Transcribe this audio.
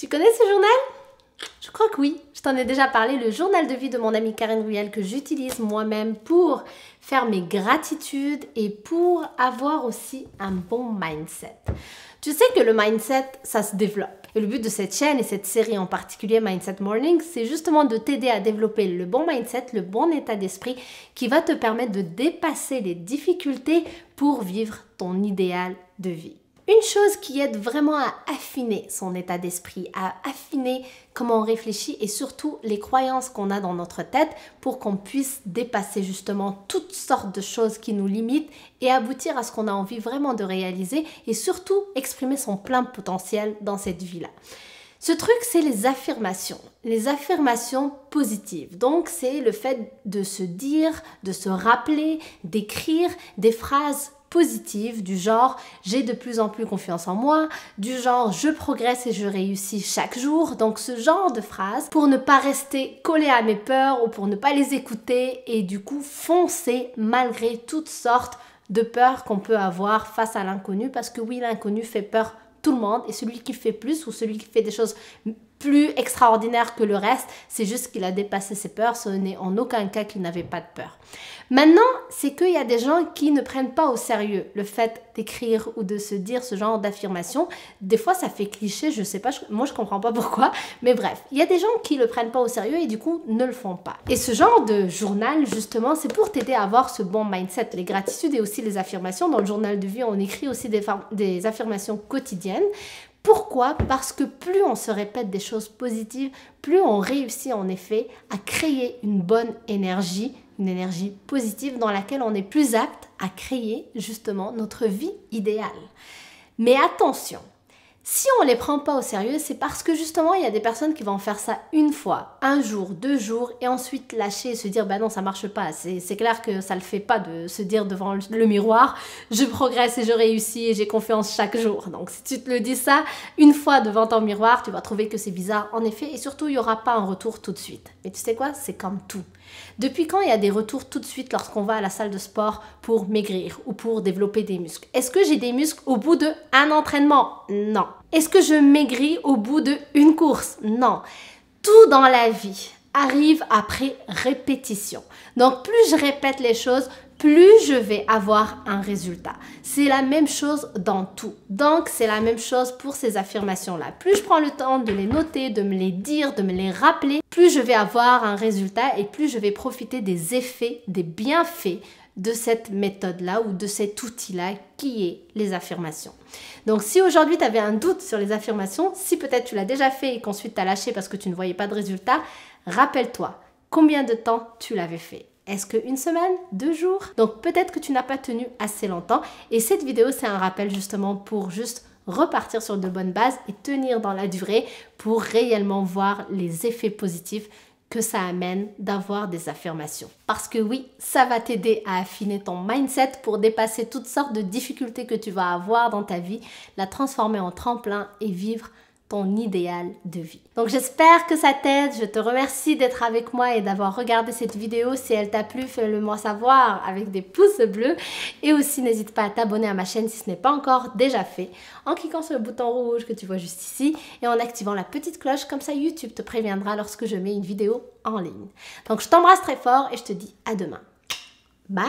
Tu connais ce journal? Je crois que oui, je t'en ai déjà parlé, le journal de vie de mon amie Karine Ruel que j'utilise moi-même pour faire mes gratitudes et pour avoir aussi un bon mindset. Tu sais que le mindset, ça se développe. Et le but de cette chaîne et cette série en particulier Mindset Morning, c'est justement de t'aider à développer le bon mindset, le bon état d'esprit qui va te permettre de dépasser les difficultés pour vivre ton idéal de vie. Une chose qui aide vraiment à affiner son état d'esprit, à affiner comment on réfléchit et surtout les croyances qu'on a dans notre tête pour qu'on puisse dépasser justement toutes sortes de choses qui nous limitent et aboutir à ce qu'on a envie vraiment de réaliser et surtout exprimer son plein potentiel dans cette vie-là. Ce truc, c'est les affirmations positives. Donc, c'est le fait de se dire, de se rappeler, d'écrire des phrases positives du genre « j'ai de plus en plus confiance en moi », du genre « je progresse et je réussis chaque jour ». Donc ce genre de phrases pour ne pas rester collé à mes peurs ou pour ne pas les écouter et du coup foncer malgré toutes sortes de peurs qu'on peut avoir face à l'inconnu parce que oui, l'inconnu fait peur tout le monde et celui qui fait plus ou celui qui fait des choses plus extraordinaires que le reste, c'est juste qu'il a dépassé ses peurs, ce n'est en aucun cas qu'il n'avait pas de peur. Maintenant, c'est qu'il y a des gens qui ne prennent pas au sérieux le fait d'écrire ou de se dire ce genre d'affirmation. Des fois, ça fait cliché, je sais pas, moi je comprends pas pourquoi, mais bref, il y a des gens qui le prennent pas au sérieux et du coup ne le font pas. Et ce genre de journal, justement, c'est pour t'aider à avoir ce bon mindset, les gratitudes et aussi les affirmations. Dans le journal de vie, on écrit aussi des affirmations quotidiennes. Pourquoi? Parce que plus on se répète des choses positives, plus on réussit en effet à créer une bonne énergie, une énergie positive dans laquelle on est plus apte à créer justement notre vie idéale. Mais attention, si on ne les prend pas au sérieux, c'est parce que justement il y a des personnes qui vont faire ça une fois, un jour, 2 jours et ensuite lâcher et se dire bah non ça marche pas. C'est clair que ça le fait pas de se dire devant le miroir je progresse et je réussis et j'ai confiance chaque jour. Donc si tu te le dis ça une fois devant ton miroir, tu vas trouver que c'est bizarre en effet et surtout il n'y aura pas un retour tout de suite. Mais tu sais quoi, c'est comme tout. Depuis quand il y a des retours tout de suite lorsqu'on va à la salle de sport pour maigrir ou pour développer des muscles? Est-ce que j'ai des muscles au bout d'un entraînement? Non. Est-ce que je maigris au bout d'une course? Non. Tout dans la vie arrive après répétition. Donc plus je répète les choses, plus je vais avoir un résultat. C'est la même chose dans tout. Donc, c'est la même chose pour ces affirmations-là. Plus je prends le temps de les noter, de me les dire, de me les rappeler, plus je vais avoir un résultat et plus je vais profiter des effets, des bienfaits de cette méthode-là ou de cet outil-là qui est les affirmations. Donc, si aujourd'hui tu avais un doute sur les affirmations, si peut-être tu l'as déjà fait et qu'ensuite tu as lâché parce que tu ne voyais pas de résultat, rappelle-toi combien de temps tu l'avais fait. Est-ce qu'une semaine? 2 jours? Donc peut-être que tu n'as pas tenu assez longtemps. Et cette vidéo, c'est un rappel justement pour juste repartir sur de bonnes bases et tenir dans la durée pour réellement voir les effets positifs que ça amène d'avoir des affirmations. Parce que oui, ça va t'aider à affiner ton mindset pour dépasser toutes sortes de difficultés que tu vas avoir dans ta vie, la transformer en tremplin et vivre ton idéal de vie. Donc j'espère que ça t'aide, je te remercie d'être avec moi et d'avoir regardé cette vidéo. Si elle t'a plu, fais-le moi savoir avec des pouces bleus et aussi n'hésite pas à t'abonner à ma chaîne si ce n'est pas encore déjà fait en cliquant sur le bouton rouge que tu vois juste ici et en activant la petite cloche, comme ça YouTube te préviendra lorsque je mets une vidéo en ligne. Donc je t'embrasse très fort et je te dis à demain. Bye!